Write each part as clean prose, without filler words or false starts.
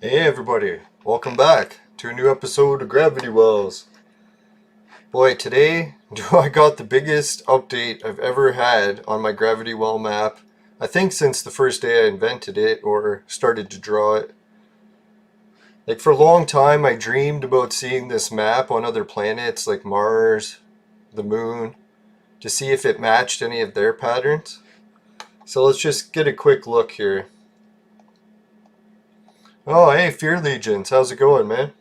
Hey everybody, welcome back to a new episode of Gravity Wells. Boy, today I got the biggest update I've ever had on my gravity well map. I think since the first day I invented it or started to draw it. Like for a long time I dreamed about seeing this map on other planets like Mars, the Moon, to see if it matched any of their patterns. So let's just get a quick look here. Oh, hey, Fear Legions, how's it going, man?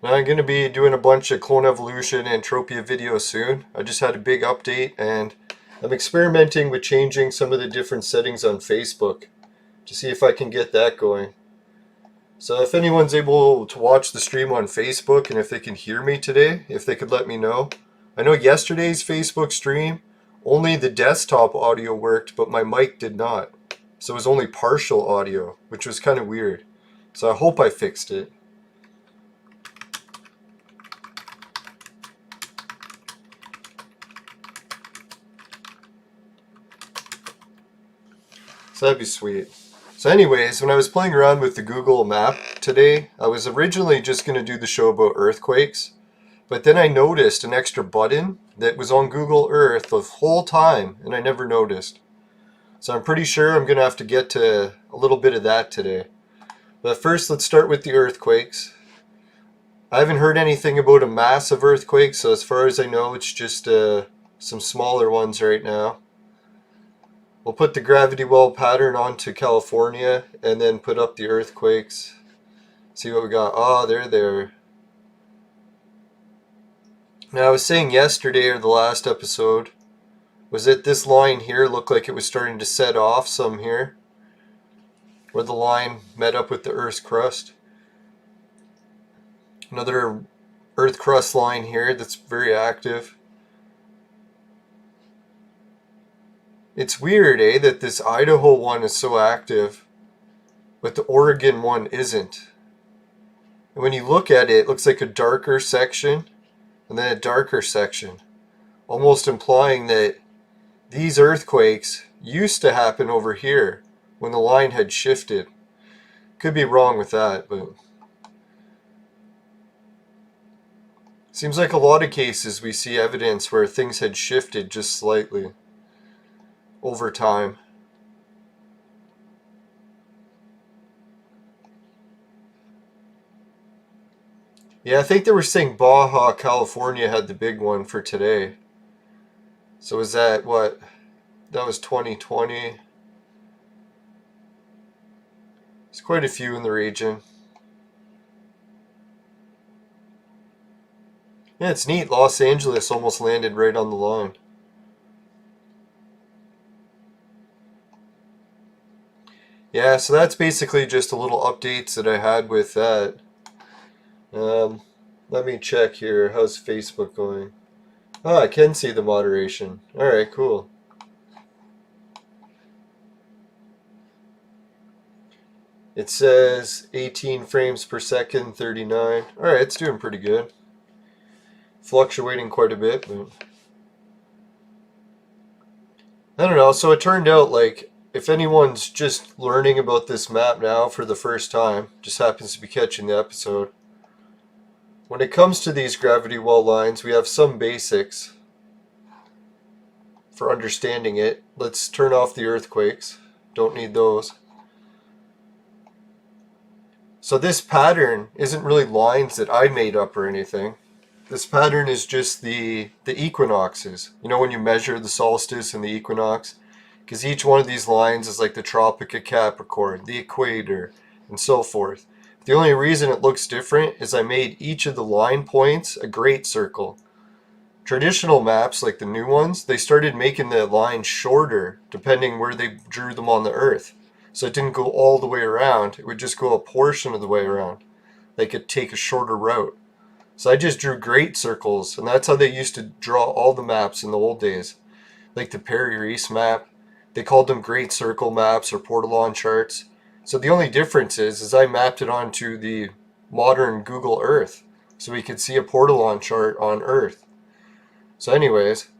Now I'm going to be doing a bunch of clone evolution and Entropia videos soon. I just had a big update and I'm experimenting with changing some of the different settings on Facebook to see if I can get that going. So if anyone's able to watch the stream on Facebook and if they can hear me today, if they could let me know. I know yesterday's Facebook stream, only the desktop audio worked, but my mic did not. So it was only partial audio, which was kind of weird. So I hope I fixed it. So that'd be sweet. So anyways, when I was playing around with the Google map today, I was originally just going to do the show about earthquakes. But then I noticed an extra button that was on Google Earth the whole time, and I never noticed. So I'm pretty sure I'm going to have to get to a little bit of that today. But first, let's start with the earthquakes. I haven't heard anything about a massive earthquake, so as far as I know, it's just some smaller ones right now. We'll put the gravity well pattern onto California and then put up the earthquakes. See what we got. Oh, they're there. Now, I was saying yesterday or the last episode was that this line here looked like it was starting to set off some here, where the line met up with the Earth's crust. Another Earth crust line here that's very active. It's weird, that this Idaho one is so active, but the Oregon one isn't. And when you look at it, it looks like a darker section and then a darker section, almost implying that these earthquakes used to happen over here when the line had shifted. Could be wrong with that, but seems like a lot of cases we see evidence where things had shifted just slightly over time. Yeah, I think they were saying Baja, California had the big one for today. So was that what? That was 2020. There's quite a few in the region. Yeah, it's neat. Los Angeles almost landed right on the line. Yeah, so that's basically just a little updates that I had with that. Let me check here. How's Facebook going? Oh, I can see the moderation. Alright, cool. It says 18 frames per second, 39. Alright, it's doing pretty good. Fluctuating quite a bit, but I don't know. So it turned out like if anyone's just learning about this map now for the first time, just happens to be catching the episode, when it comes to these gravity well lines, we have some basics for understanding it. Let's turn off the earthquakes. Don't need those. So this pattern isn't really lines that I made up or anything. This pattern is just the equinoxes. You know when you measure the solstice and the equinox? Because each one of these lines is like the Tropic of Capricorn, the equator, and so forth. The only reason it looks different is I made each of the line points a great circle. Traditional maps, like the new ones, they started making the lines shorter depending where they drew them on the Earth. So it didn't go all the way around, it would just go a portion of the way around. They could take a shorter route. So I just drew great circles, and that's how they used to draw all the maps in the old days. Like the Perry Reese map, they called them great circle maps or portalon charts. So the only difference is I mapped it onto the modern Google Earth, so we could see a portalon chart on Earth. So anyways,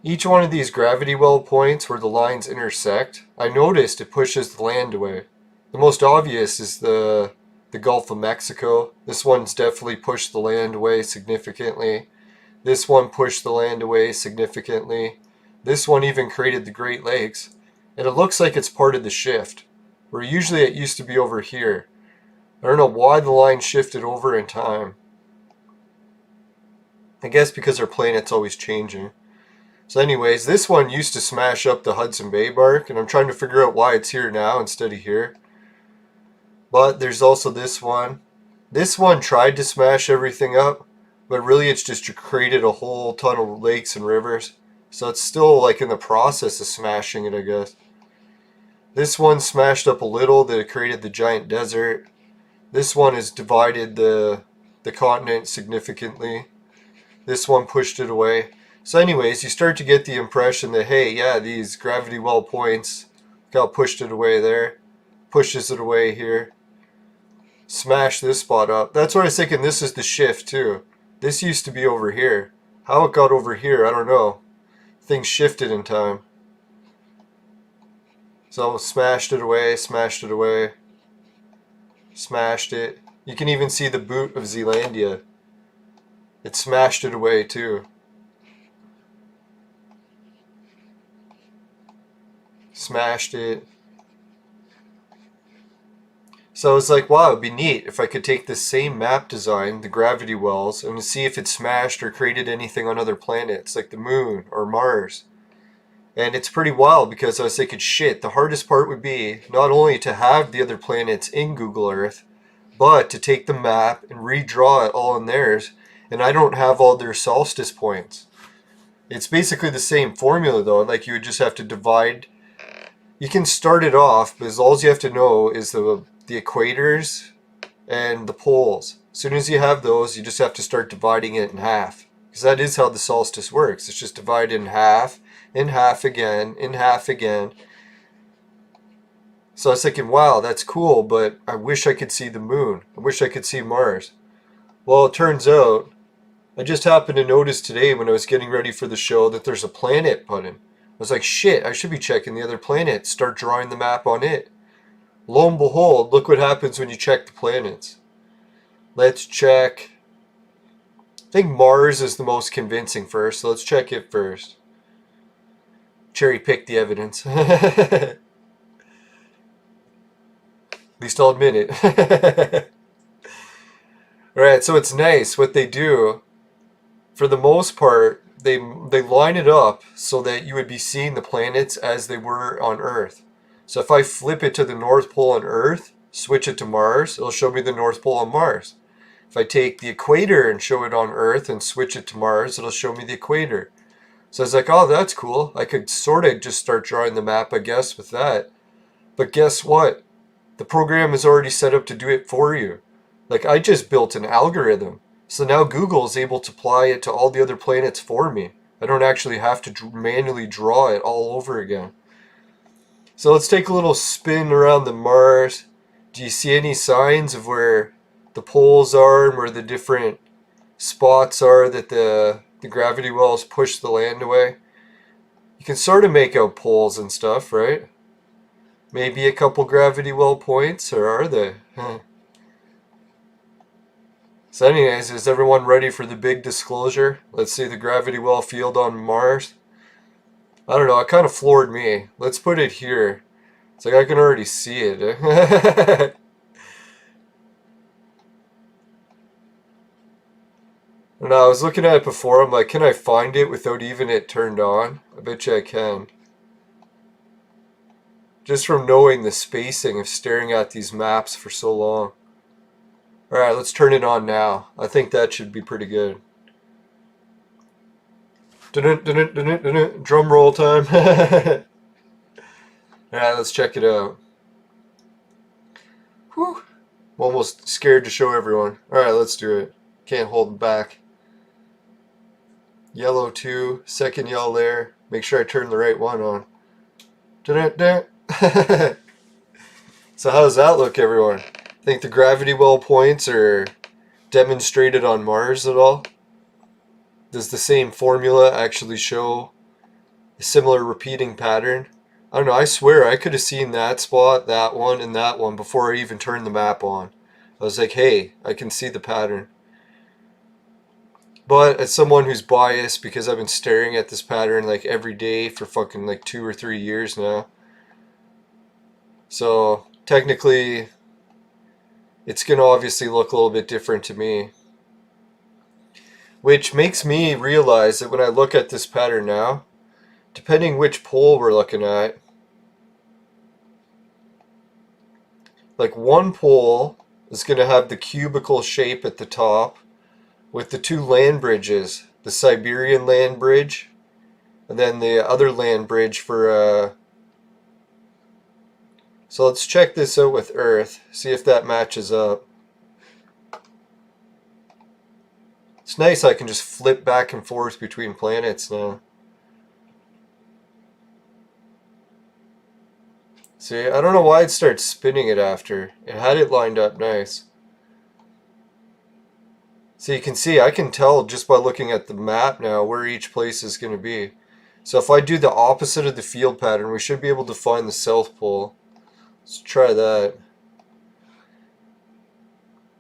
each one of these gravity well points where the lines intersect, I noticed it pushes the land away. The most obvious is the Gulf of Mexico. This one's definitely pushed the land away significantly. This one pushed the land away significantly. This one even created the Great Lakes. And it looks like it's part of the shift, where usually it used to be over here. I don't know why the line shifted over in time. I guess because our planet's always changing. So anyways, this one used to smash up the Hudson Bay bark, and I'm trying to figure out why it's here now instead of here. But there's also this one. This one tried to smash everything up, but really it's just created a whole ton of lakes and rivers. So it's still like in the process of smashing it, I guess. This one smashed up a little, that it created the giant desert. This one has divided the continent significantly. This one pushed it away. So anyways, you start to get the impression that, hey, yeah, these gravity well points, look how it pushed it away there, pushes it away here, smash this spot up. That's what I was thinking, this is the shift too. This used to be over here. How it got over here, I don't know. Things shifted in time. So smashed it away, smashed it away, smashed it. You can even see the boot of Zealandia. It smashed it away too. Smashed it. So I was like, wow, it'd be neat if I could take this same map design, the gravity wells, and see if it smashed or created anything on other planets, like the moon or Mars. And it's pretty wild because I was thinking, shit, the hardest part would be not only to have the other planets in Google Earth, but to take the map and redraw it all in theirs, and I don't have all their solstice points. It's basically the same formula though, like you would just have to divide. You can start it off, but all you have to know is the equators and the poles. As soon as you have those, you just have to start dividing it in half. Because that is how the solstice works. It's just divided in half again, in half again. So I was thinking, wow, that's cool, but I wish I could see the moon. I wish I could see Mars. Well, it turns out, I just happened to notice today when I was getting ready for the show that there's a planet button. I was like, shit, I should be checking the other planets, start drawing the map on it. Lo and behold, look what happens when you check the planets. Let's check. I think Mars is the most convincing first, so let's check it first. Cherry pick the evidence. At least I'll admit it. Alright, so it's nice what they do. For the most part, they line it up so that you would be seeing the planets as they were on Earth. So if I flip it to the North Pole on Earth, switch it to Mars, it'll show me the North Pole on Mars. If I take the equator and show it on Earth and switch it to Mars, it'll show me the equator. So I was like, oh, that's cool. I could sort of just start drawing the map, I guess, with that. But guess what? The program is already set up to do it for you. Like, I just built an algorithm. So now Google is able to apply it to all the other planets for me. I don't actually have to manually draw it all over again. So let's take a little spin around the Mars. Do you see any signs of where the poles are and where the different spots are that the gravity wells push the land away? You can sort of make out poles and stuff, right? Maybe a couple gravity well points, or are they? So anyways, is everyone ready for the big disclosure? Let's see the gravity well field on Mars. I don't know, it kind of floored me. Let's put it here. It's like I can already see it. And I was looking at it before, I'm like, can I find it without even it turned on? I bet you I can. Just from knowing the spacing of staring at these maps for so long. Alright, let's turn it on now. I think that should be pretty good. Drum roll time. Alright, let's check it out. Whew. I'm almost scared to show everyone. Alright, let's do it. Can't hold it back. Yellow 2, second yellow there. Make sure I turn the right one on. So how does that look, everyone? Think the gravity well points are demonstrated on Mars at all? Does the same formula actually show a similar repeating pattern? I don't know, I swear I could have seen that spot, that one, and that one before I even turned the map on. I was like, hey, I can see the pattern. But as someone who's biased because I've been staring at this pattern like every day for fucking like 2 or 3 years now. So technically it's going to obviously look a little bit different to me. Which makes me realize that when I look at this pattern now, depending which pole we're looking at, like one pole is going to have the cubical shape at the top with the two land bridges, the Siberian land bridge and then the other land bridge for so let's check this out with Earth, see if that matches up. It's nice I can just flip back and forth between planets now. See, I don't know why it starts spinning it after. It had it lined up nice. So you can see, I can tell just by looking at the map now where each place is going to be. So if I do the opposite of the field pattern, we should be able to find the south pole. Let's try that.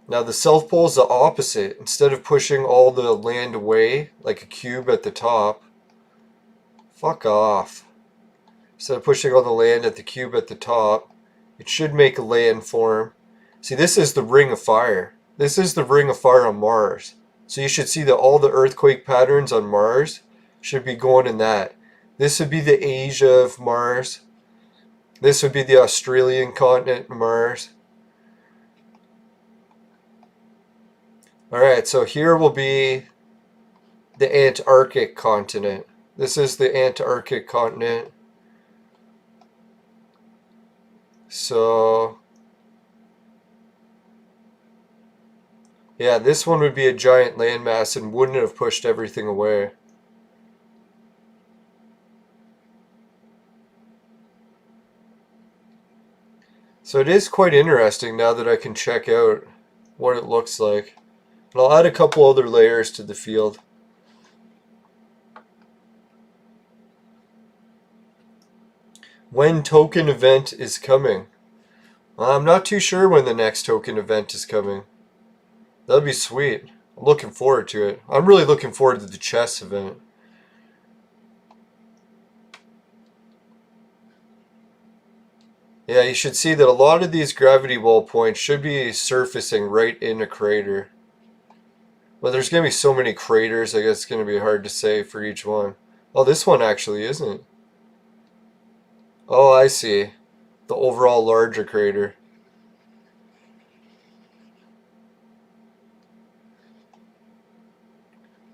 Now the south pole is the opposite. Instead of pushing all the land away, like a cube at the top, fuck off. Instead of pushing all the land at the cube at the top, it should make a landform. See, this is the ring of fire. This is the ring of fire on Mars. So you should see that all the earthquake patterns on Mars should be going in that. This would be the Asia of Mars. This would be the Australian continent of Mars. Alright, so here will be the Antarctic continent. This is the Antarctic continent. So, yeah, this one would be a giant landmass and wouldn't have pushed everything away. So it is quite interesting now that I can check out what it looks like. And I'll add a couple other layers to the field. When token event is coming? I'm not too sure when the next token event is coming. That'd be sweet. I'm looking forward to it. I'm really looking forward to the chess event. Yeah, you should see that a lot of these gravity well points should be surfacing right in a crater. Well, there's going to be so many craters, I guess it's going to be hard to say for each one. Oh, this one actually isn't. Oh, I see. The overall larger crater.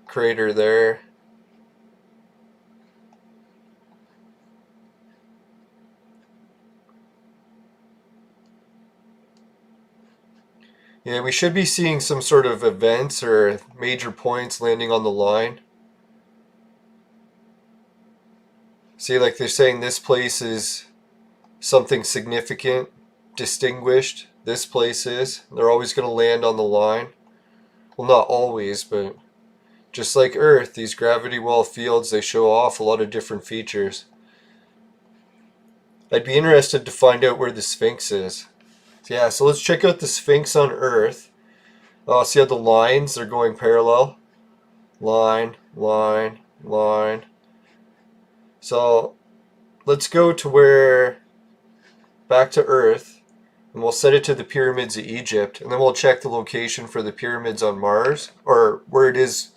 Crater there. Yeah, we should be seeing some sort of events or major points landing on the line. See, like they're saying this place is something significant, distinguished. This place is. They're always going to land on the line. Well, not always, but just like Earth, these gravity well fields, they show off a lot of different features. I'd be interested to find out where the Sphinx is. Yeah, so let's check out the Sphinx on Earth. Oh, see how the lines are going parallel? Line, line, line. So let's go to where, back to Earth, and we'll set it to the pyramids of Egypt, and then we'll check the location for the pyramids on Mars, or where it is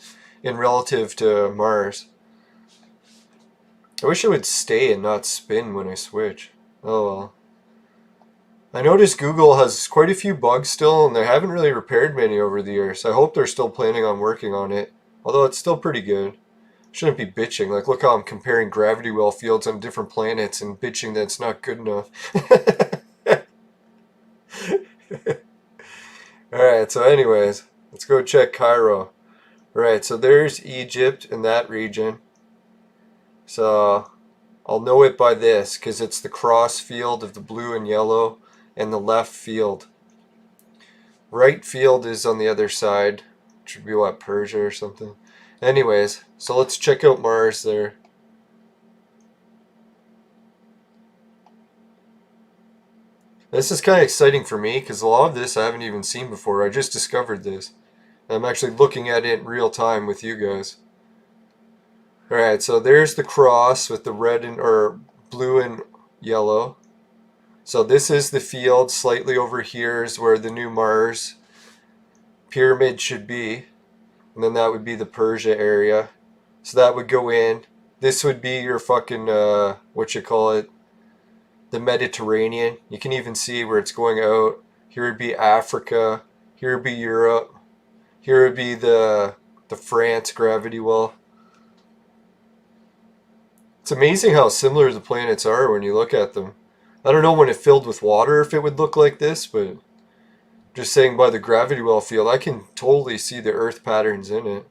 in relative to Mars. I wish it would stay and not spin when I switch. Oh well. I noticed Google has quite a few bugs still, and they haven't really repaired many over the years. I hope they're still planning on working on it, although it's still pretty good. Shouldn't be bitching. Like, look how I'm comparing gravity well fields on different planets and bitching that it's not good enough. Alright, so anyways, let's go check Cairo. Alright, so there's Egypt in that region. So I'll know it by this, because it's the cross field of the blue and yellow and the left field. Right field is on the other side, which would be what, Persia or something. Anyways, so let's check out Mars there. This is kind of exciting for me because a lot of this I haven't even seen before. I just discovered this. I'm actually looking at it in real time with you guys. Alright, so there's the cross with the red and or blue and yellow. So this is the field. Slightly over here is where the new Mars pyramid should be. And then that would be the Persia area. So that would go in. This would be your fucking, what you call it, the Mediterranean. You can even see where it's going out. Here would be Africa. Here would be Europe. Here would be the France gravity well. It's amazing how similar the planets are when you look at them. I don't know when it filled with water if it would look like this, but just saying by the gravity well field, I can totally see the Earth patterns in it.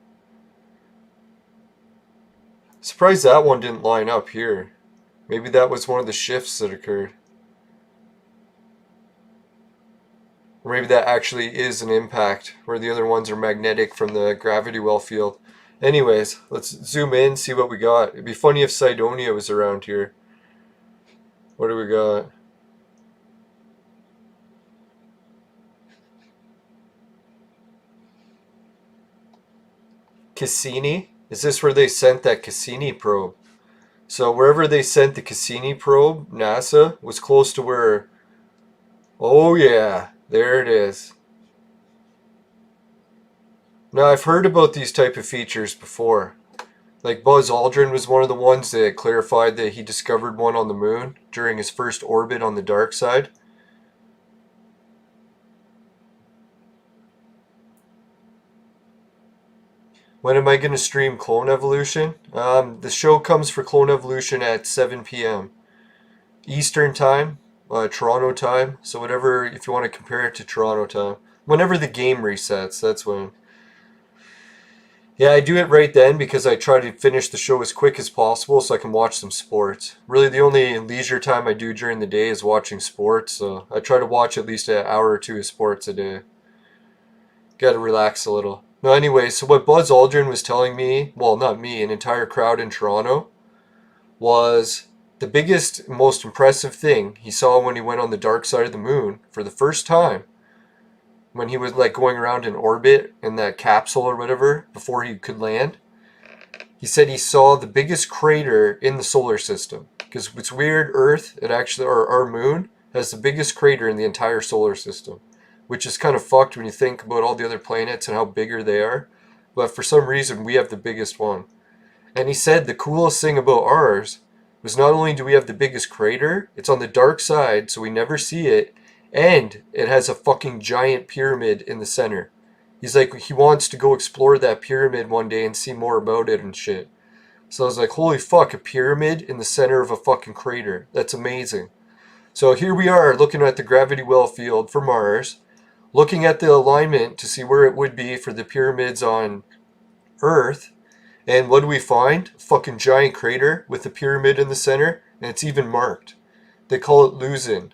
Surprised that one didn't line up here. Maybe that was one of the shifts that occurred. Or maybe that actually is an impact, where the other ones are magnetic from the gravity well field. Anyways, let's zoom in, see what we got. It'd be funny if Cydonia was around here. What do we got? Cassini? Is this where they sent that Cassini probe? So wherever they sent the Cassini probe, NASA, was close to where... Oh yeah, there it is. Now I've heard about these type of features before. Like Buzz Aldrin was one of the ones that clarified that he discovered one on the moon during his first orbit on the dark side. When am I going to stream Clone Evolution? The show comes for Clone Evolution at 7 p.m. Eastern time, Toronto time. So whatever, if you want to compare it to Toronto time. Whenever the game resets, that's when. Yeah, I do it right then because I try to finish the show as quick as possible so I can watch some sports. Really, the only leisure time I do during the day is watching sports, so I try to watch at least an hour or two of sports a day. Gotta relax a little. No, anyway, so what Buzz Aldrin was telling me, well, not me, an entire crowd in Toronto, was the biggest, most impressive thing he saw when he went on the dark side of the moon for the first time, when he was like going around in orbit in that capsule or whatever before he could land. He said he saw the biggest crater in the solar system. Because it's weird, Earth, it actually, or our moon, has the biggest crater in the entire solar system. Which is kind of fucked when you think about all the other planets and how bigger they are. But for some reason, we have the biggest one. And he said the coolest thing about ours was not only do we have the biggest crater, it's on the dark side, so we never see it, and it has a fucking giant pyramid in the center. He's like, he wants to go explore that pyramid one day and see more about it and shit. So I was like, holy fuck, a pyramid in the center of a fucking crater. That's amazing. So here we are looking at the gravity well field for Mars, looking at the alignment to see where it would be for the pyramids on Earth. And what do we find? A fucking giant crater with a pyramid in the center, and it's even marked. They call it Luzin.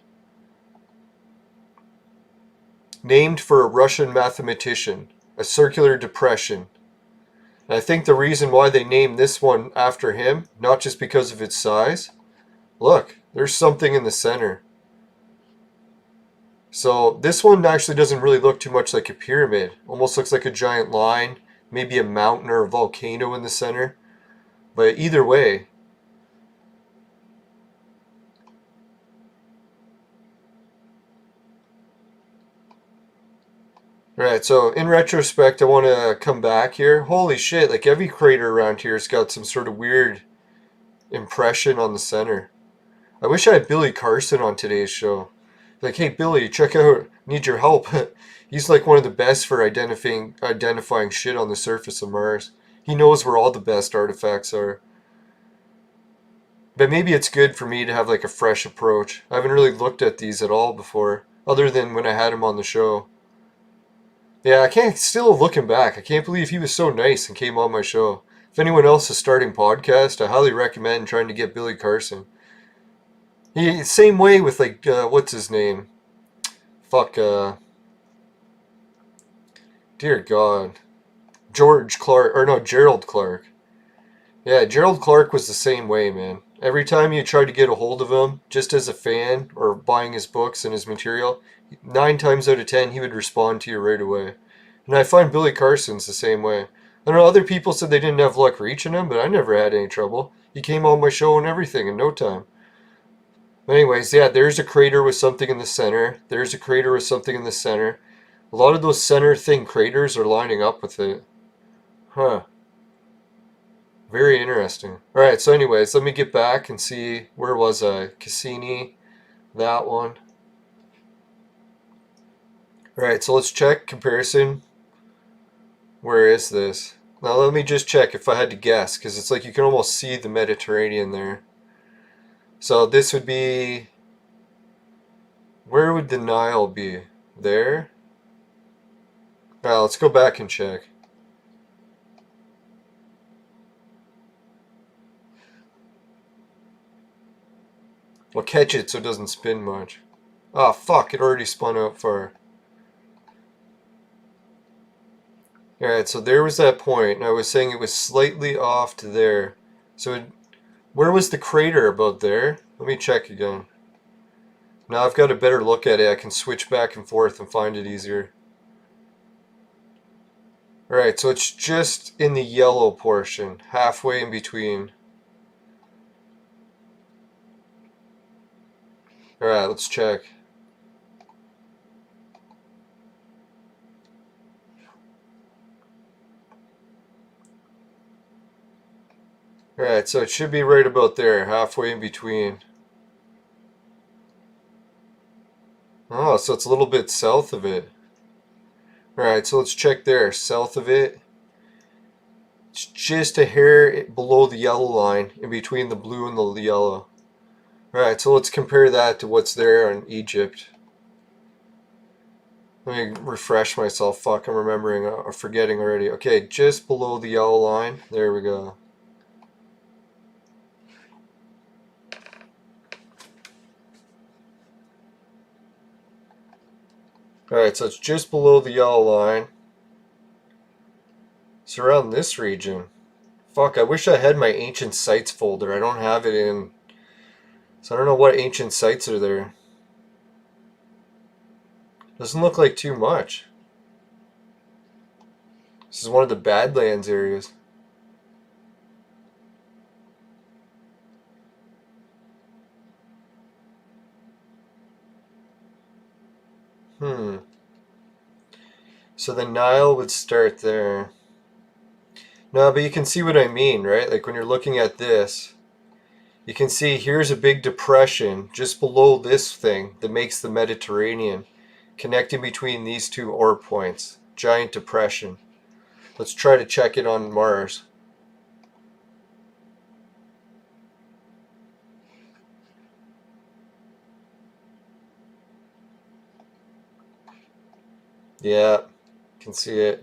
Named for a Russian mathematician, a circular depression. And I think the reason why they named this one after him, not just because of its size, look, there's something in the center. So this one actually doesn't really look too much like a pyramid. Almost looks like a giant line, maybe a mountain or a volcano in the center. But either way, alright, so in retrospect, I want to come back here. Holy shit, like every crater around here has got some sort of weird impression on the center. I wish I had Billy Carson on today's show. Like, hey Billy, check out, need your help. He's like one of the best for identifying shit on the surface of Mars. He knows where all the best artifacts are. But maybe it's good for me to have like a fresh approach. I haven't really looked at these at all before, other than when I had him on the show. Yeah, I can't, still looking back, I can't believe he was so nice and came on my show. If anyone else is starting podcast, I highly recommend trying to get Billy Carson. Same way with like, what's his name? Fuck, dear God. Gerald Clark. Yeah, Gerald Clark was the same way, man. Every time you tried to get a hold of him, just as a fan or buying his books and his material, 9 times out of 10 he would respond to you right away. And I find Billy Carson's the same way. I don't know, other people said they didn't have luck reaching him, but I never had any trouble. He came on my show and everything in no time. But anyways, yeah, there's a crater with something in the center. There's a crater with something in the center. A lot of those center thing craters are lining up with it. Huh. Very interesting. Alright, so anyways, let me get back and see, where was I? Cassini, that one. Alright, so let's check comparison. Where is this? Now let me just check if I had to guess, because it's like you can almost see the Mediterranean there. So this would be, where would the Nile be? There? Alright, let's go back and check. I'll catch it so it doesn't spin much. Ah, fuck, it already spun out far. Alright, so there was that point, and I was saying it was slightly off to there. So where was the crater, about there? Let me check again. Now I've got a better look at it. I can switch back and forth and find it easier. Alright, so it's just in the yellow portion, halfway in between. Alright, let's check. Alright, so it should be right about there, halfway in between. Oh, so it's a little bit south of it. Alright, so let's check there. South of it. It's just a hair below the yellow line, in between the blue and the yellow. Alright, so let's compare that to what's there in Egypt. Let me refresh myself. Fuck, I'm remembering or forgetting already. Okay, just below the yellow line. There we go. Alright, so it's just below the yellow line. It's around this region. Fuck, I wish I had my ancient sites folder. I don't have it in. So I don't know what ancient sites are there. Doesn't look like too much. This is one of the Badlands areas. So the Nile would start there. No, but you can see what I mean, right? Like when you're looking at this, you can see here's a big depression just below this thing that makes the Mediterranean, connecting between these two ore points. Giant depression. Let's try to check it on Mars. Yeah, can see it.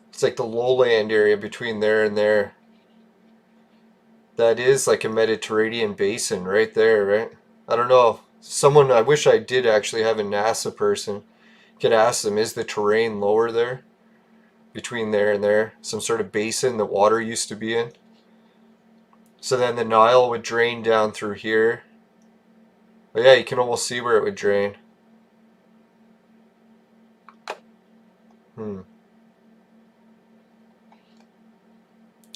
It's like the lowland area between there and there. That is like a Mediterranean basin right there, right? I don't know. Someone, I wish I did actually have a NASA person. Could ask them, is the terrain lower there? Between there and there? Some sort of basin that water used to be in? So then the Nile would drain down through here. Oh yeah, you can almost see where it would drain.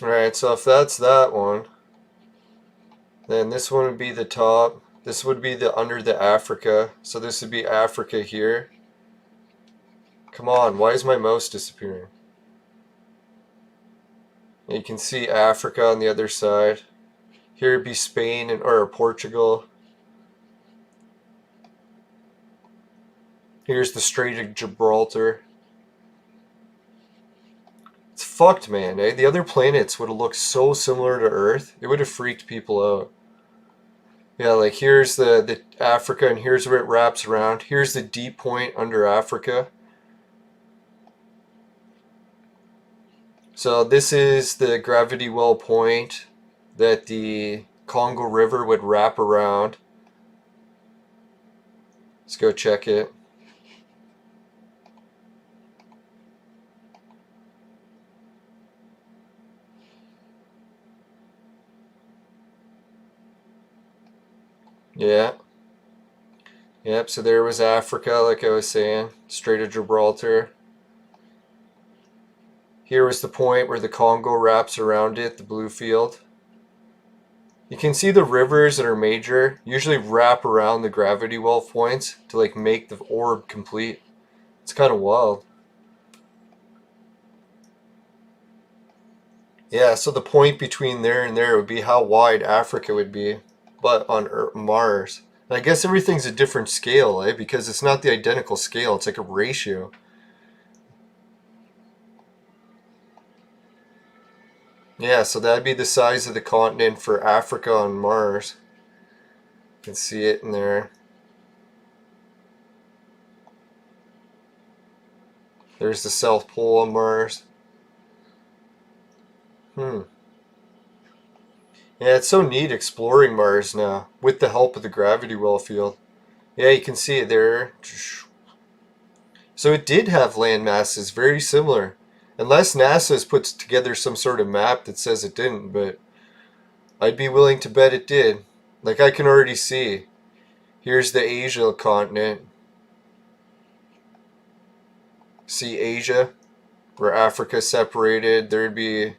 Alright, so if that's that one, then this one would be the top. This would be the under the Africa. So this would be Africa here. Come on, why is my mouse disappearing? And you can see Africa on the other side. Here would be Spain or Portugal. Here's the Strait of Gibraltar. It's fucked, man. Eh? The other planets would have looked so similar to Earth. It would have freaked people out. Yeah, like here's the Africa, and here's where it wraps around. Here's the deep point under Africa. So this is the gravity well point that the Congo River would wrap around. Let's go check it. Yeah. Yep, so there was Africa, like I was saying. Strait of Gibraltar. Here was the point where the Congo wraps around it, the blue field. You can see the rivers that are major usually wrap around the gravity well points to like make the orb complete. It's kind of wild. Yeah, so the point between there and there would be how wide Africa would be, but on Mars. And I guess everything's a different scale, eh? Because it's not the identical scale, it's like a ratio. Yeah, so that'd be the size of the continent for Africa on Mars. You can see it in there. There's the South Pole on Mars. Hmm. Yeah, it's so neat exploring Mars now with the help of the gravity well field. Yeah, you can see it there. So it did have land masses very similar. Unless NASA has put together some sort of map that says it didn't, but I'd be willing to bet it did. Like I can already see. Here's the Asia continent. See Asia, where Africa separated. There'd be...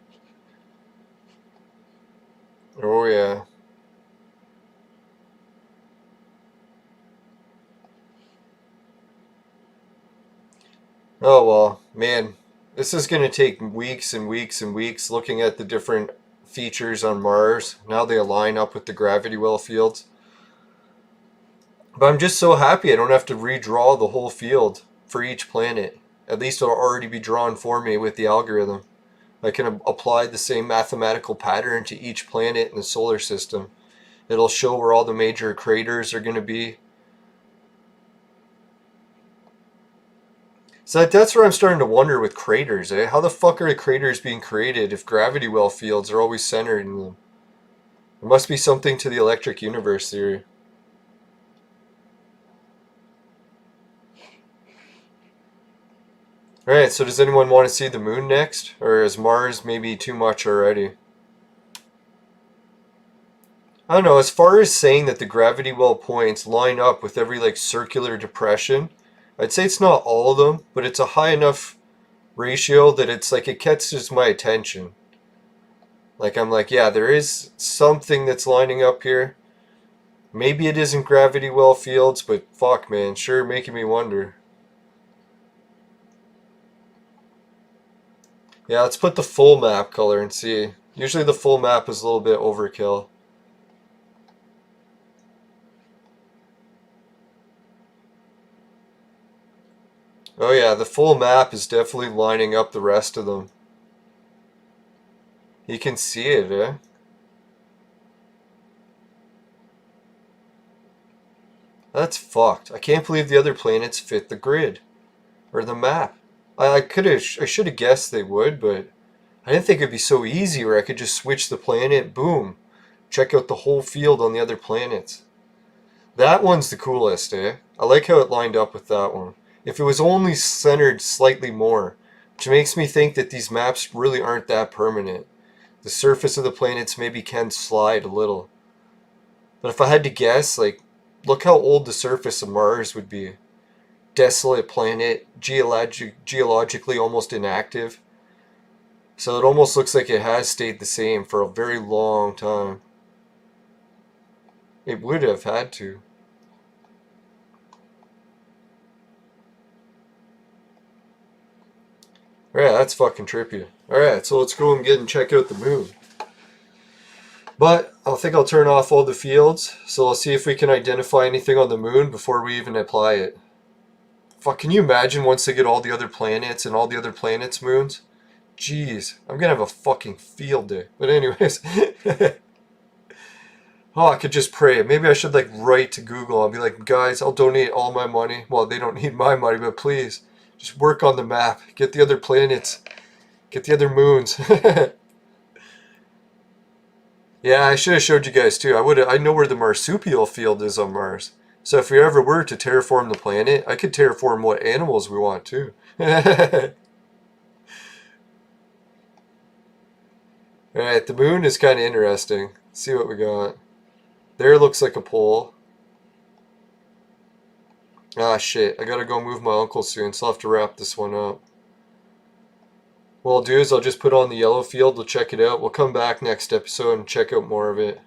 Oh yeah. Oh well, man. This is going to take weeks and weeks and weeks looking at the different features on Mars, and how they align up with the gravity well fields. But I'm just so happy I don't have to redraw the whole field for each planet. At least it'll already be drawn for me with the algorithm. I can apply the same mathematical pattern to each planet in the solar system. It'll show where all the major craters are going to be. So that's where I'm starting to wonder with craters, eh? How the fuck are the craters being created if gravity well fields are always centered in them? There must be something to the electric universe theory. Alright, so does anyone want to see the moon next? Or is Mars maybe too much already? I don't know, as far as saying that the gravity well points line up with every like circular depression, I'd say it's not all of them, but it's a high enough ratio that it's like it catches my attention. Like I'm like, yeah, there is something that's lining up here. Maybe it isn't gravity well fields, but fuck man, sure making me wonder. Yeah, let's put the full map color and see. Usually the full map is a little bit overkill. Oh yeah, the full map is definitely lining up the rest of them. You can see it, eh? That's fucked. I can't believe the other planets fit the grid. Or the map. I should have guessed they would, but I didn't think it'd be so easy where I could just switch the planet, boom. Check out the whole field on the other planets. That one's the coolest, eh? I like how it lined up with that one. If it was only centered slightly more, which makes me think that these maps really aren't that permanent. The surface of the planets maybe can slide a little. But if I had to guess, like, look how old the surface of Mars would be. Desolate planet, geologically almost inactive. So it almost looks like it has stayed the same for a very long time. It would have had to. Alright, that's fucking trippy. Alright, so let's go and get and check out the moon. But I think I'll turn off all the fields, so I'll see if we can identify anything on the moon before we even apply it. Fuck, can you imagine once they get all the other planets and all the other planets' moons? Jeez, I'm gonna have a fucking field day. But anyways. Oh, I could just pray. Maybe I should like write to Google. I'll be like, guys, I'll donate all my money. Well, they don't need my money, but please, just work on the map. Get the other planets. Get the other moons. Yeah, I should have showed you guys too. I know where the marsupial field is on Mars. So if we ever were to terraform the planet, I could terraform what animals we want too. Alright, the moon is kind of interesting. Let's see what we got. There looks like a pole. Ah, shit. I gotta go move my uncle soon, so I'll have to wrap this one up. What I'll do is I'll just put on the yellow field. We'll check it out. We'll come back next episode and check out more of it.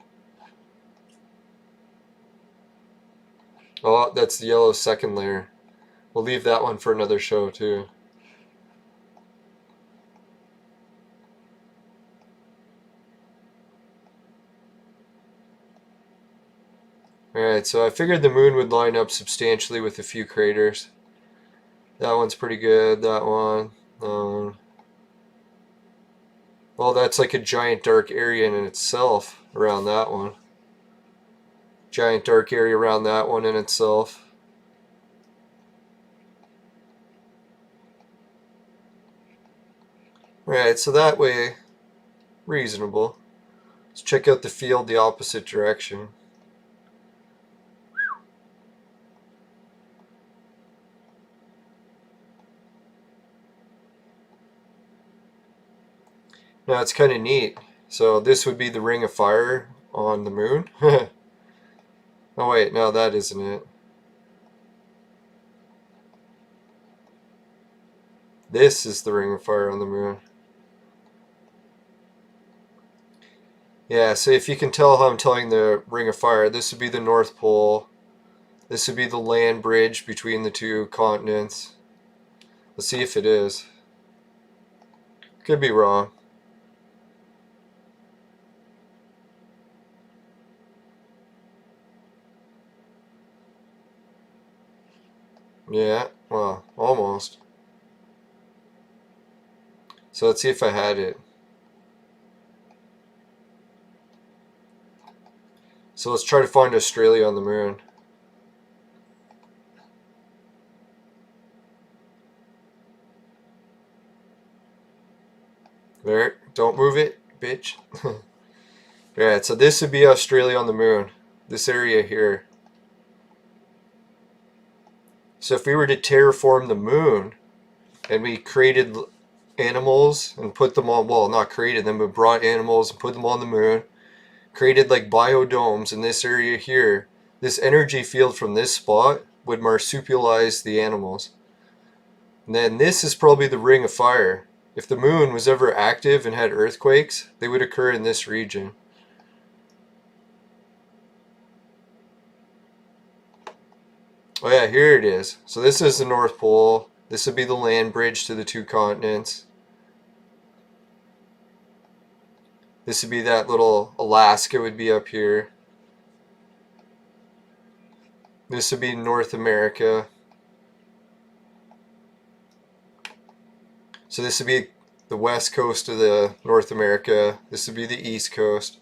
Oh, that's the yellow second layer. We'll leave that one for another show, too. Alright, so I figured the moon would line up substantially with a few craters. That one's pretty good. That one. Well, that's like a giant dark area in itself around that one. Giant dark area around that one in itself. Alright, so that way, reasonable. Let's check out the field the opposite direction. Now it's kind of neat. So this would be the ring of fire on the moon. Oh wait, no, that isn't it. This is the ring of fire on the moon. Yeah, so if you can tell how I'm telling the ring of fire, this would be the North Pole. This would be the land bridge between the two continents. Let's see if it is. Could be wrong. Yeah, well, almost. So let's see if I had it. So let's try to find Australia on the moon. There, don't move it, bitch. Alright, so this would be Australia on the moon. This area here. So if we were to terraform the moon, and we created animals and put them on, well, not created them, but brought animals and put them on the moon, created like biodomes in this area here, this energy field from this spot would marsupialize the animals. And then this is probably the ring of fire. If the moon was ever active and had earthquakes, they would occur in this region. Oh yeah, here it is. So this is the North Pole. This would be the land bridge to the two continents. This would be that little Alaska would be up here. This would be North America. So this would be the west coast of the North America. This would be the east coast.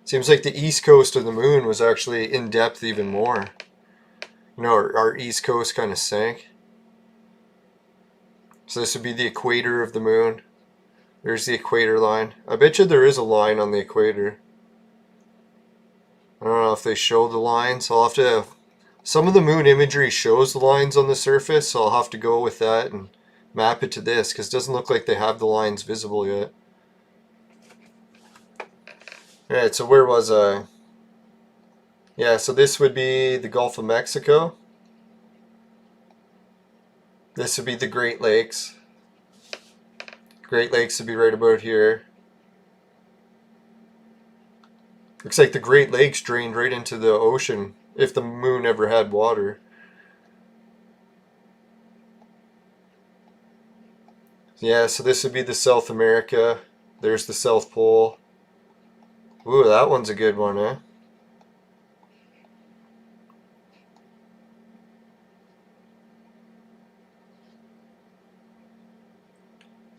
Seems like the east coast of the moon was actually in depth even more. You know, our east coast kind of sank. So this would be the equator of the moon. There's the equator line. I bet you there is a line on the equator. I don't know if they show the lines. I'll have to... Some of the moon imagery shows the lines on the surface, so I'll have to go with that and map it to this, because it doesn't look like they have the lines visible yet. Alright, so where was I? Yeah, so this would be the Gulf of Mexico. This would be the Great Lakes. Great Lakes would be right about here. Looks like the Great Lakes drained right into the ocean if the moon ever had water. Yeah, so this would be the South America. There's the South Pole. Ooh, that one's a good one, eh?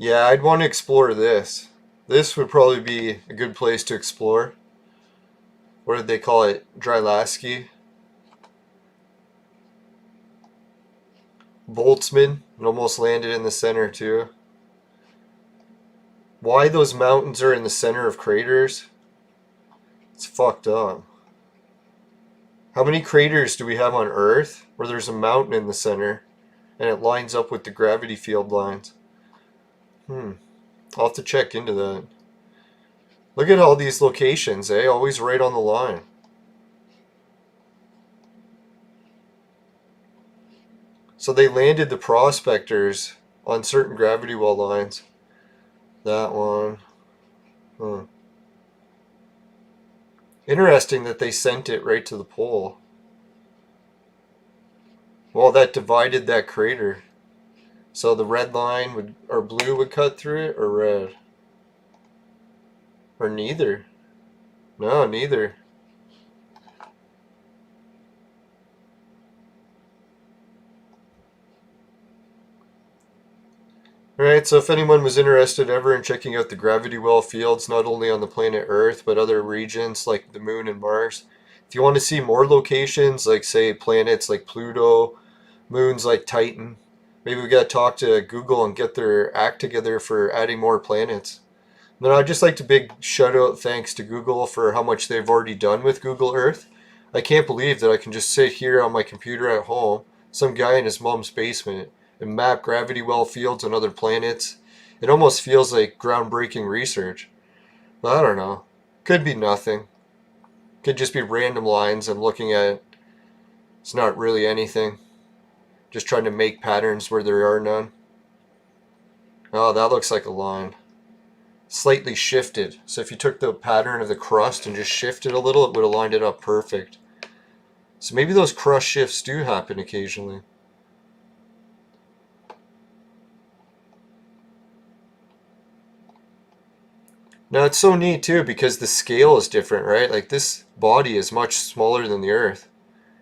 Yeah, I'd want to explore this. This would probably be a good place to explore. What did they call it? Drylasky? Boltzmann. It almost landed in the center too. Why those mountains are in the center of craters? It's fucked up. How many craters do we have on Earth where there's a mountain in the center and it lines up with the gravity field lines? I'll have to check into that. Look at all these locations, eh? Always right on the line. So they landed the prospectors on certain gravity well lines. That one. Huh. Interesting that they sent it right to the pole. Well, that divided that crater. So the red line would, or blue would cut through it, or red? Or neither? No, neither. Alright, so if anyone was interested ever in checking out the gravity well fields, not only on the planet Earth, but other regions like the Moon and Mars, if you want to see more locations, like say planets like Pluto, moons like Titan, maybe we got to talk to Google and get their act together for adding more planets. And then I'd just like to big shout out thanks to Google for how much they've already done with Google Earth. I can't believe that I can just sit here on my computer at home, some guy in his mom's basement, and map gravity well fields on other planets. It almost feels like groundbreaking research. But I don't know. Could be nothing. Could just be random lines I'm looking at. It's not really anything. Just trying to make patterns where there are none. Oh, that looks like a line. Slightly shifted. So if you took the pattern of the crust and just shifted a little, it would have lined it up perfect. So maybe those crust shifts do happen occasionally. Now it's so neat too because the scale is different, right? Like this body is much smaller than the Earth,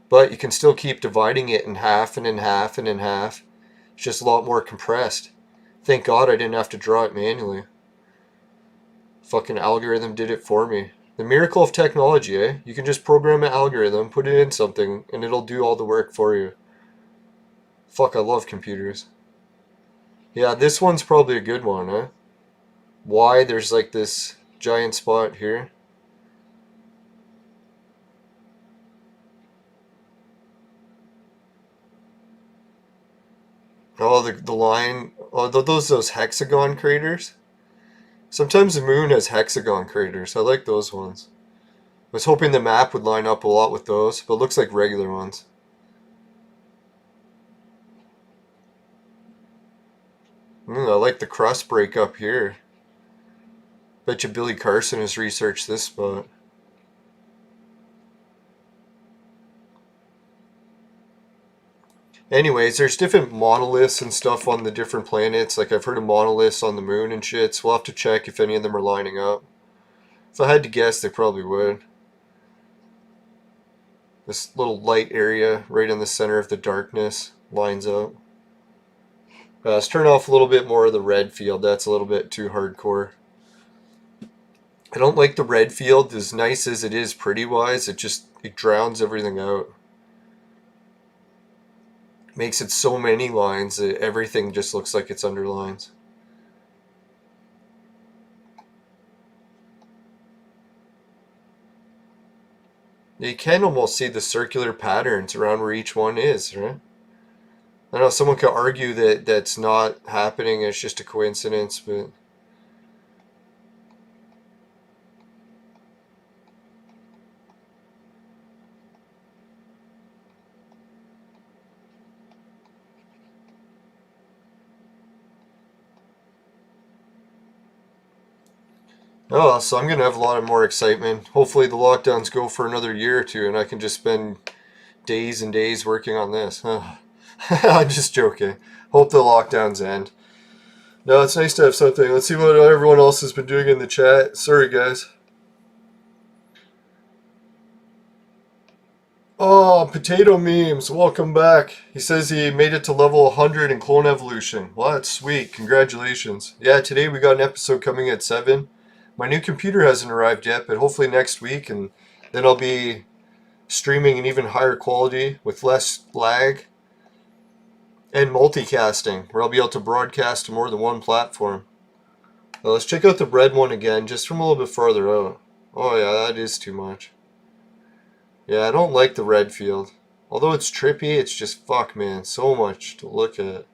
but you can still keep dividing it in half and in half and in half. It's just a lot more compressed. Thank God I didn't have to draw it manually. Fucking algorithm did it for me. The miracle of technology, eh? You can just program an algorithm, put it in something, and it'll do all the work for you. Fuck, I love computers. Yeah, this one's probably a good one, eh? Why there's like this giant spot here. Oh, the line. Oh, those hexagon craters. Sometimes the moon has hexagon craters. I like those ones. I was hoping the map would line up a lot with those, but it looks like regular ones. I like the crust break up here. Bet you Billy Carson has researched this spot. Anyways, there's different monoliths and stuff on the different planets. Like I've heard of monoliths on the moon and shit, so we'll have to check if any of them are lining up. If I had to guess, they probably would. This little light area right in the center of the darkness lines up. Let's turn off a little bit more of the red field. That's a little bit too hardcore. I don't like the red field, as nice as it is pretty-wise. It drowns everything out. Makes it so many lines that everything just looks like it's underlines. You can almost see the circular patterns around where each one is, right? I know someone could argue that that's not happening, it's just a coincidence, but... Oh, so I'm going to have a lot of more excitement. Hopefully the lockdowns go for another year or two and I can just spend days and days working on this. I'm just joking. Hope the lockdowns end. No, it's nice to have something. Let's see what everyone else has been doing in the chat. Sorry, guys. Oh, Potato Memes, welcome back. He says he made it to level 100 in Clone Evolution. Well, that's sweet. Congratulations. Yeah, today we got an episode coming at 7. My new computer hasn't arrived yet, but hopefully next week, and then I'll be streaming in even higher quality with less lag and multicasting, where I'll be able to broadcast to more than one platform. Well, let's check out the red one again, just from a little bit farther out. Oh yeah, that is too much. Yeah, I don't like the red field. Although it's trippy, it's just, fuck man, so much to look at.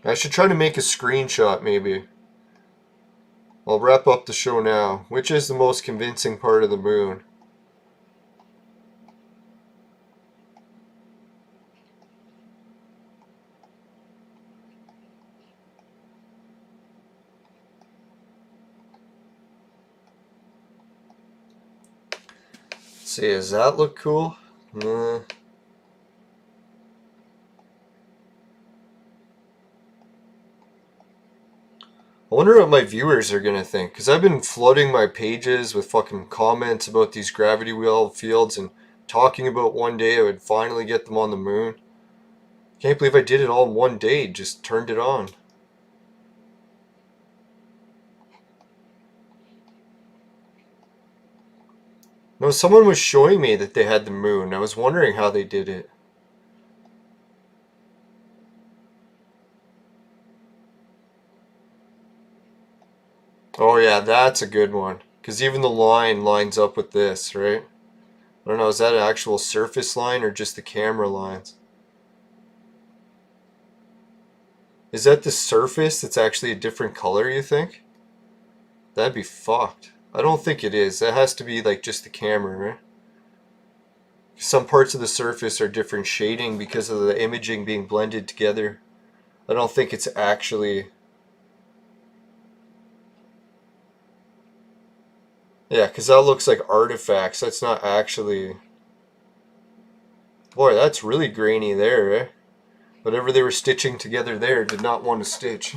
I should try to make a screenshot, maybe. I'll wrap up the show now. Which is the most convincing part of the moon? see, does that look cool? I wonder what my viewers are gonna think, because I've been flooding my pages with fucking comments about these gravity wheel fields and talking about one day I would finally get them on the moon. Can't believe I did it all in one day, just turned it on. No, someone was showing me that they had the moon. I was wondering how they did it. Oh yeah, that's a good one. Because even the line lines up with this, right? I don't know, is that an actual surface line or just the camera lines? Is that the surface that's actually a different color, you think? That'd be fucked. I don't think it is. That has to be like just the camera, right? Some parts of the surface are different shading because of the imaging being blended together. I don't think it's actually... Yeah, because that looks like artifacts. That's not actually... Boy, that's really grainy there, eh? Whatever they were stitching together there did not want to stitch.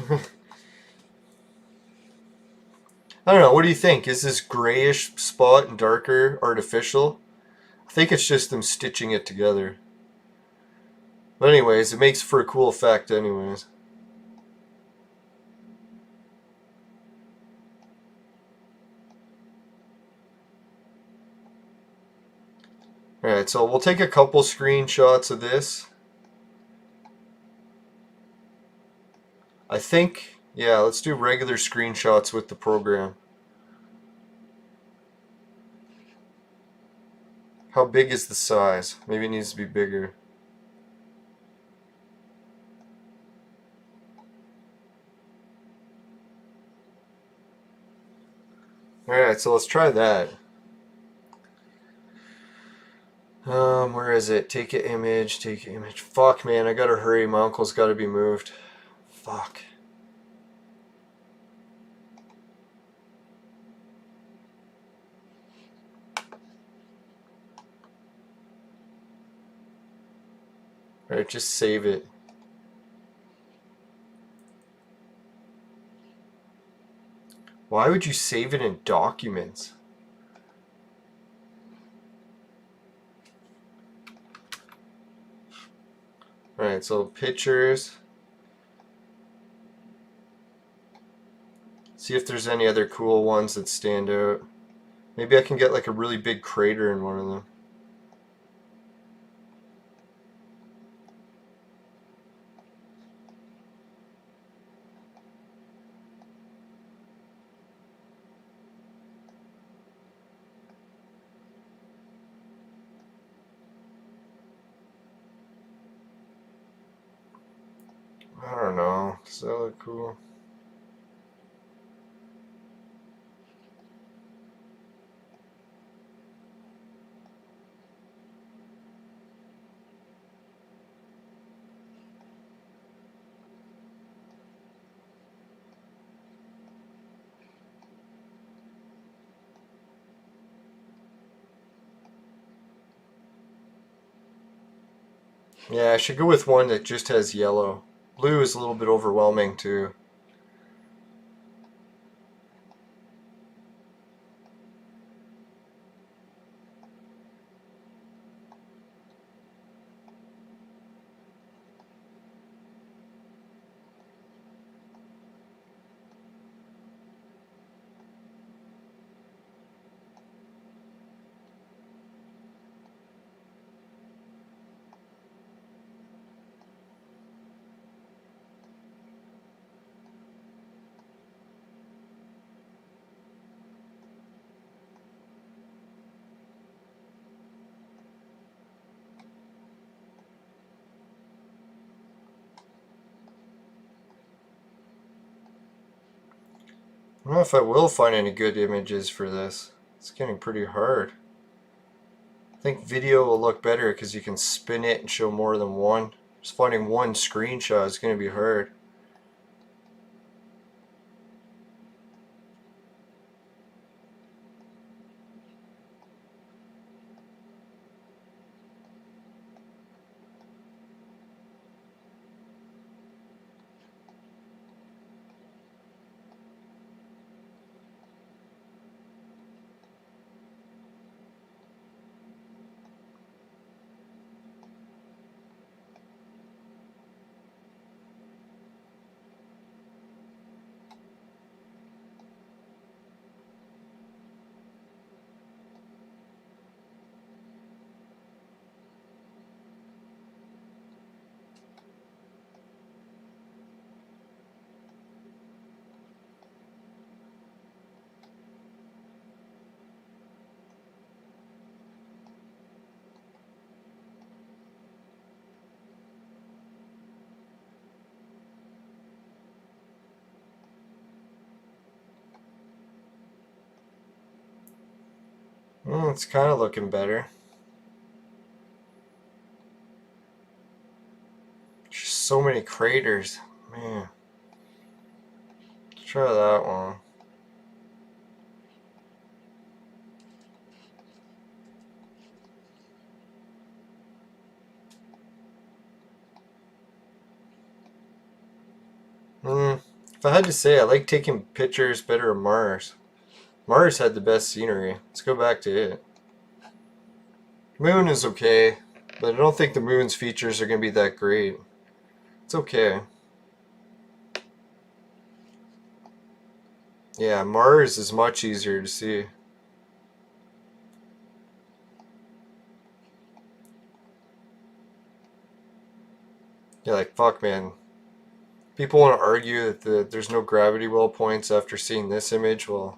I don't know, what do you think? Is this grayish spot and darker artificial? I think it's just them stitching it together. But anyways, it makes for a cool effect anyways. Alright, so we'll take a couple screenshots of this. I think, yeah, let's do regular screenshots with the program. How big is the size? Maybe it needs to be bigger. Alright, so let's try that. Where is it? Take an image, take an image. Fuck, man, I gotta hurry. My uncle's gotta be moved. Fuck. Alright, just save it. Why would you save it in documents? Alright, so pictures. See if there's any other cool ones that stand out. Maybe I can get like a really big crater in one of them. I don't know. Does that look cool? Yeah, I should go with one that just has yellow. Blue is a little bit overwhelming too. I don't know if I will find any good images for this. It's getting pretty hard. I think video will look better because you can spin it and show more than one. Just finding one screenshot is going to be hard. It's kind of looking better. Just so many craters. Man. Let's try that one. If I had to say, I like taking pictures better of Mars. Mars had the best scenery. Let's go back to it. Moon is okay, but I don't think the moon's features are going to be that great. It's okay. Yeah, Mars is much easier to see. Yeah, like, fuck, man. People want to argue that there's no gravity well points after seeing this image. Well,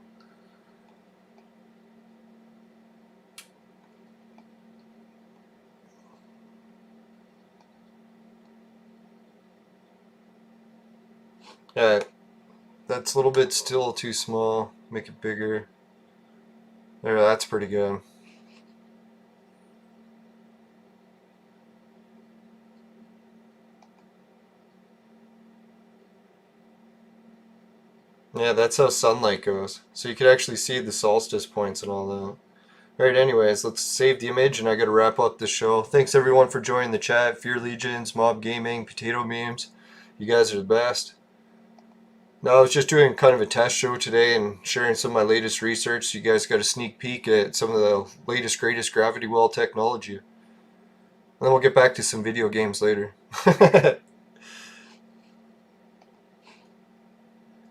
yeah, that's a little bit still too small. Make it bigger. There, that's pretty good. Yeah, that's how sunlight goes. So you could actually see the solstice points and all that. Alright, anyways, let's save the image and I gotta wrap up the show. Thanks everyone for joining the chat. Fear Legions, Mob Gaming, Potato Memes. You guys are the best. No, I was just doing kind of a test show today and sharing some of my latest research. So you guys got a sneak peek at some of the latest, greatest gravity well technology. And then we'll get back to some video games later.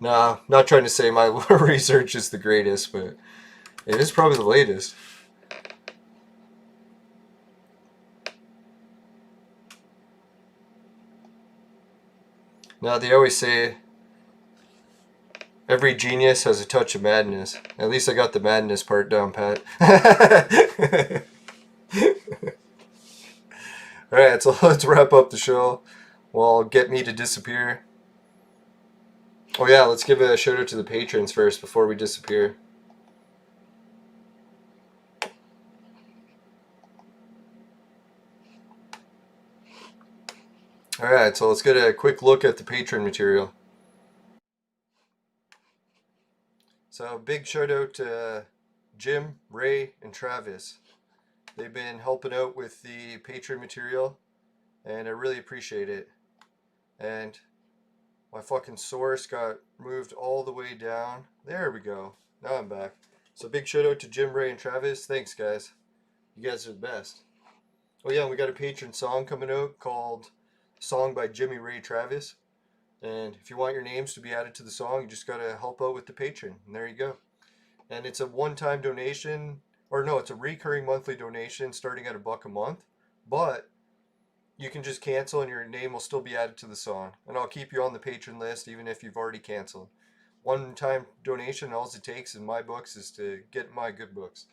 Nah, not trying to say my research is the greatest, but it is probably the latest. Now, they always say every genius has a touch of madness. At least I got the madness part down pat. Alright, so let's wrap up the show. Well, get me to disappear. Oh yeah, let's give a shout out to the patrons first before we disappear. Alright, so let's get a quick look at the patron material. So big shout out to Jim, Ray, and Travis. They've been helping out with the patron material, and I really appreciate it. And my fucking source got moved all the way down. There we go. Now I'm back. So big shout out to Jim, Ray, and Travis. Thanks, guys. You guys are the best. Oh yeah, we got a patron song coming out called Song by Jimmy Ray Travis. And if you want your names to be added to the song, you just gotta help out with the patron. And there you go. And it's a one-time donation, or no, it's a recurring monthly donation starting at $1 a month. But you can just cancel and your name will still be added to the song. And I'll keep you on the patron list even if you've already canceled. One-time donation, all it takes in my books is to get my good books.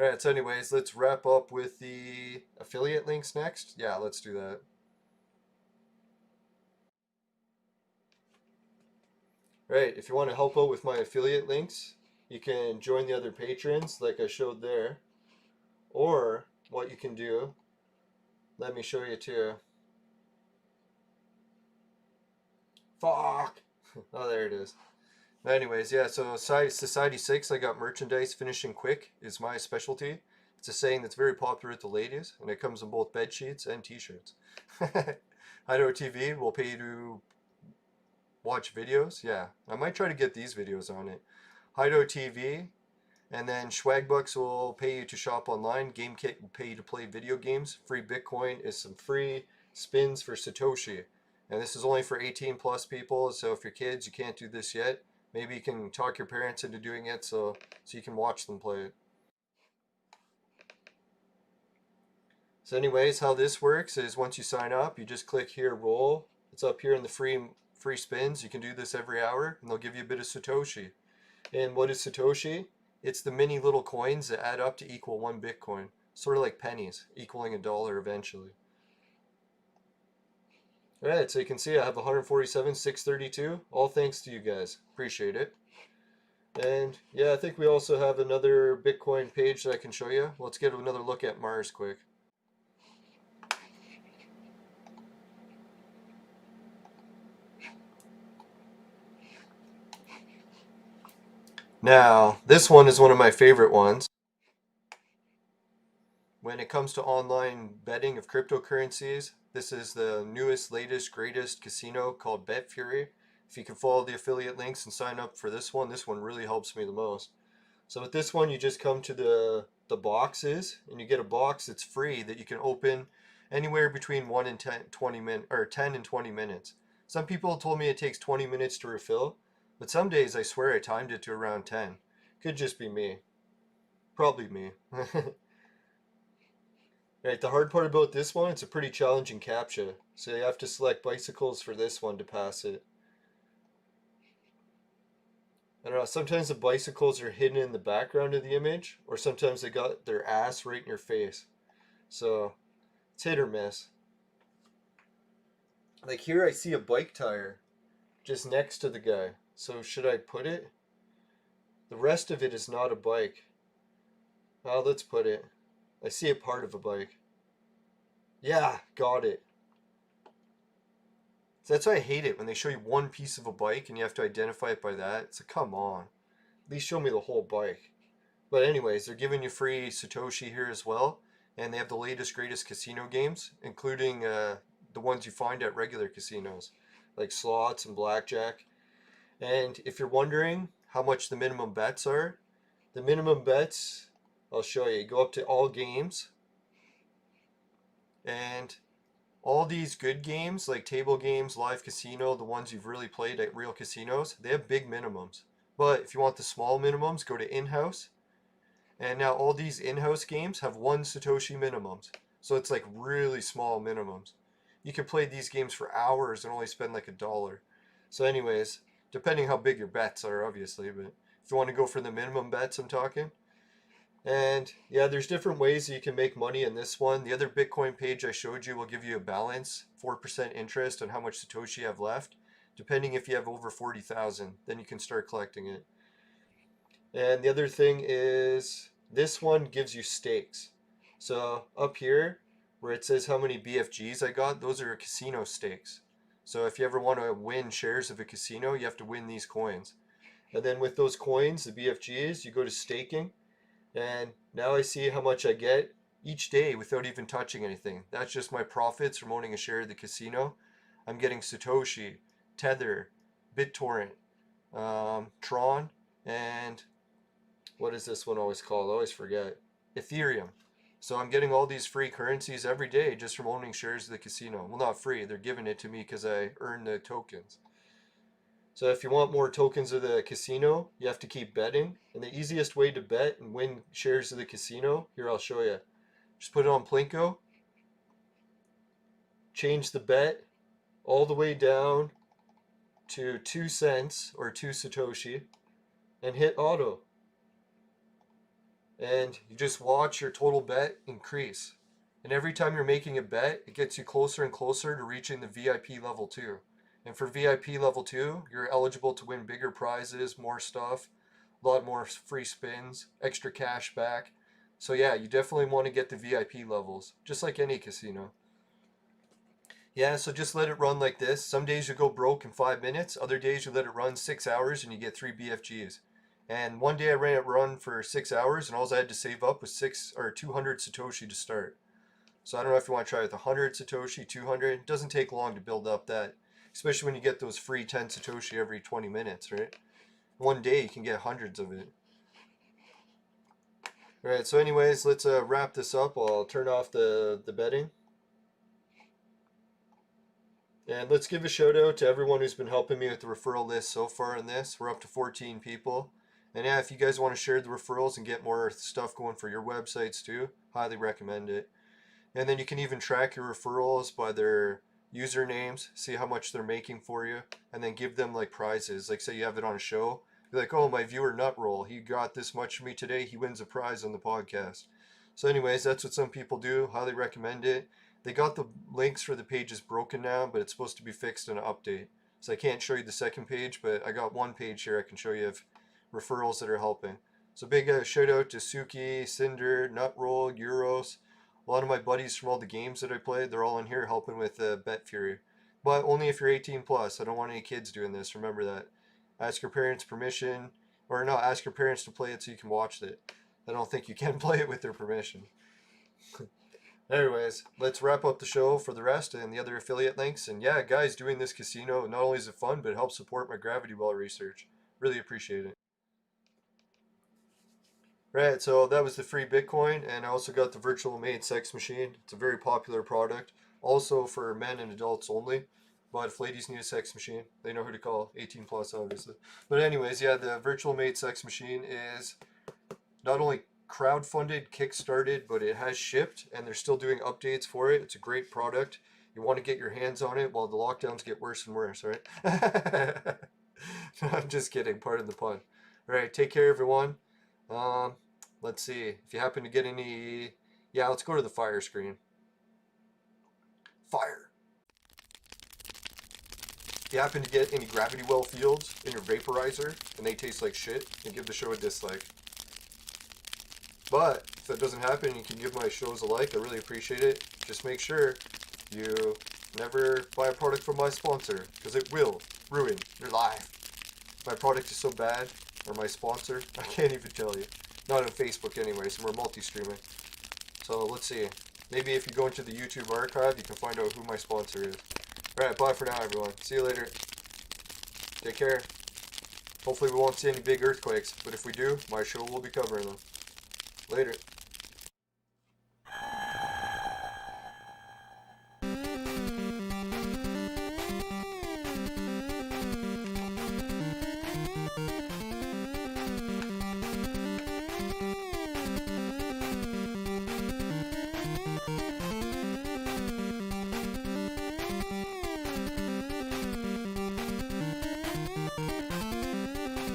Alright, so anyways, let's wrap up with the affiliate links next. Yeah, let's do that. Right, if you want to help out with my affiliate links, you can join the other patrons like I showed there. Or what you can do, let me show you too. Fuck! Oh, there it is. Anyways, yeah, so Society 6, I got merchandise finishing quick is my specialty. It's a saying that's very popular with the ladies, and it comes in both bed sheets and t-shirts. Hideout TV will pay you to watch videos. Yeah, I might try to get these videos on it. Hideout TV, and then Swagbucks will pay you to shop online. GameKit will pay you to play video games. Free Bitcoin is some free spins for Satoshi. And this is only for 18 plus people, so if you're kids, you can't do this yet. Maybe you can talk your parents into doing it so you can watch them play it. So anyways, how this works is once you sign up, you just click here, roll. It's up here in the free spins. You can do this every hour, and they'll give you a bit of Satoshi. And what is Satoshi? It's the mini little coins that add up to equal 1 Bitcoin. Sort of like pennies, equaling $1 eventually. Alright, so you can see I have 147,632. All thanks to you guys. Appreciate it. And yeah, I think we also have another Bitcoin page that I can show you. Let's get another look at Mars quick. Now, this one is one of my favorite ones. When it comes to online betting of cryptocurrencies, this is the newest, latest, greatest casino called BetFury. If you can follow the affiliate links and sign up for this one really helps me the most. So with this one, you just come to the boxes and you get a box that's free that you can open anywhere between 1 and 10, 20 minutes or 10 and 20 minutes. Some people told me it takes 20 minutes to refill, but some days I swear I timed it to around 10. Could just be me. Probably me. Right, the hard part about this one, it's a pretty challenging captcha. So you have to select bicycles for this one to pass it. I don't know, sometimes the bicycles are hidden in the background of the image, or sometimes they got their ass right in your face. So it's hit or miss. Like here I see a bike tire just next to the guy. So should I put it? The rest of it is not a bike. Oh, let's put it. I see a part of a bike. Yeah, got it. So that's why I hate it when they show you one piece of a bike and you have to identify it by that. It's like, come on. At least show me the whole bike. But anyways, they're giving you free Satoshi here as well. And they have the latest, greatest casino games, including the ones you find at regular casinos, like slots and blackjack. And if you're wondering how much the minimum bets are, the minimum bets, I'll show you. Go up to all games. And all these good games, like table games, live casino, the ones you've really played at real casinos, they have big minimums. But if you want the small minimums, go to in-house. And now all these in-house games have 1 Satoshi minimums. So it's like really small minimums. You can play these games for hours and only spend like $1. So anyways, depending how big your bets are, obviously, but if you want to go for the minimum bets, I'm talking. And yeah, there's different ways that you can make money in this one. The other Bitcoin page I showed you will give you a balance, 4% interest on how much Satoshi you have left. Depending if you have over 40,000, then you can start collecting it. And the other thing is this one gives you stakes. So up here where it says how many BFGs I got, those are casino stakes. So if you ever want to win shares of a casino, you have to win these coins. And then with those coins, the BFGs, you go to staking. And now I see how much I get each day without even touching anything. That's just my profits from owning a share of the casino. I'm getting Satoshi, Tether, BitTorrent, Tron, and what is this one always called? I always forget. Ethereum. So I'm getting all these free currencies every day just from owning shares of the casino. Well, not free. They're giving it to me because I earn the tokens. So if you want more tokens of the casino, you have to keep betting. And the easiest way to bet and win shares of the casino, here I'll show you. Just put it on Plinko. Change the bet all the way down to 2 cents or 2 Satoshi and hit auto. And you just watch your total bet increase. And every time you're making a bet, it gets you closer and closer to reaching the VIP level 2. And for VIP level 2, you're eligible to win bigger prizes, more stuff, a lot more free spins, extra cash back. So yeah, you definitely want to get the VIP levels, just like any casino. Yeah, so just let it run like this. Some days you go broke in 5 minutes. Other days you let it run 6 hours and you get 3 BFGs. And one day I ran it run for 6 hours and all I had to save up was 200 Satoshi to start. So I don't know if you want to try with 100 Satoshi, 200. It doesn't take long to build up that, especially when you get those free 10 Satoshi every 20 minutes, right? One day you can get hundreds of it. All right, so anyways, let's wrap this up. I'll turn off the betting. And let's give a shout out to everyone who's been helping me with the referral list so far in this. We're up to 14 people. And yeah, if you guys want to share the referrals and get more stuff going for your websites too, highly recommend it. And then you can even track your referrals by their usernames, see how much they're making for you, and then give them like prizes. Like say you have it on a show, you're like, oh, my viewer Nutroll, he got this much from me today, he wins a prize on the podcast. So anyways, that's what some people do. Highly recommend it. They got the links for the pages broken now, but it's supposed to be fixed in an update. So I can't show you the second page, but I got one page here I can show you of referrals that are helping. So big shout out to Suki, Cinder, Nutroll, Euros. A lot of my buddies from all the games that I played, they're all in here helping with Bet Fury. But only if you're 18 plus. I don't want any kids doing this. Remember that. Ask your parents permission, or no, ask your parents to play it so you can watch it. I don't think you can play it with their permission. Anyways, let's wrap up the show for the rest and the other affiliate links. And yeah, guys, doing this casino, not only is it fun, but it helps support my gravity well research. Really appreciate it. Right, so that was the free Bitcoin, and I also got the virtual maid sex machine. It's a very popular product, also for men and adults only. But if ladies need a sex machine, they know who to call. 18 plus, obviously. But anyways, yeah, the virtual maid sex machine is not only crowdfunded, kickstarted, but it has shipped, and they're still doing updates for it. It's a great product. You want to get your hands on it while the lockdowns get worse and worse, right? I'm just kidding. Pardon the pun. All right, take care, everyone. Let's see. If you happen to get any... Yeah, let's go to the fire screen. Fire! If you happen to get any gravity well fields in your vaporizer, and they taste like shit, then give the show a dislike. But if that doesn't happen, you can give my shows a like. I really appreciate it. Just make sure you never buy a product from my sponsor, because it will ruin your life. My product is so bad, or my sponsor, I can't even tell you. Not on Facebook anyways, and we're multi-streaming. So let's see. Maybe if you go into the YouTube archive, you can find out who my sponsor is. Alright, bye for now, everyone. See you later. Take care. Hopefully we won't see any big earthquakes, but if we do, my show will be covering them. Later.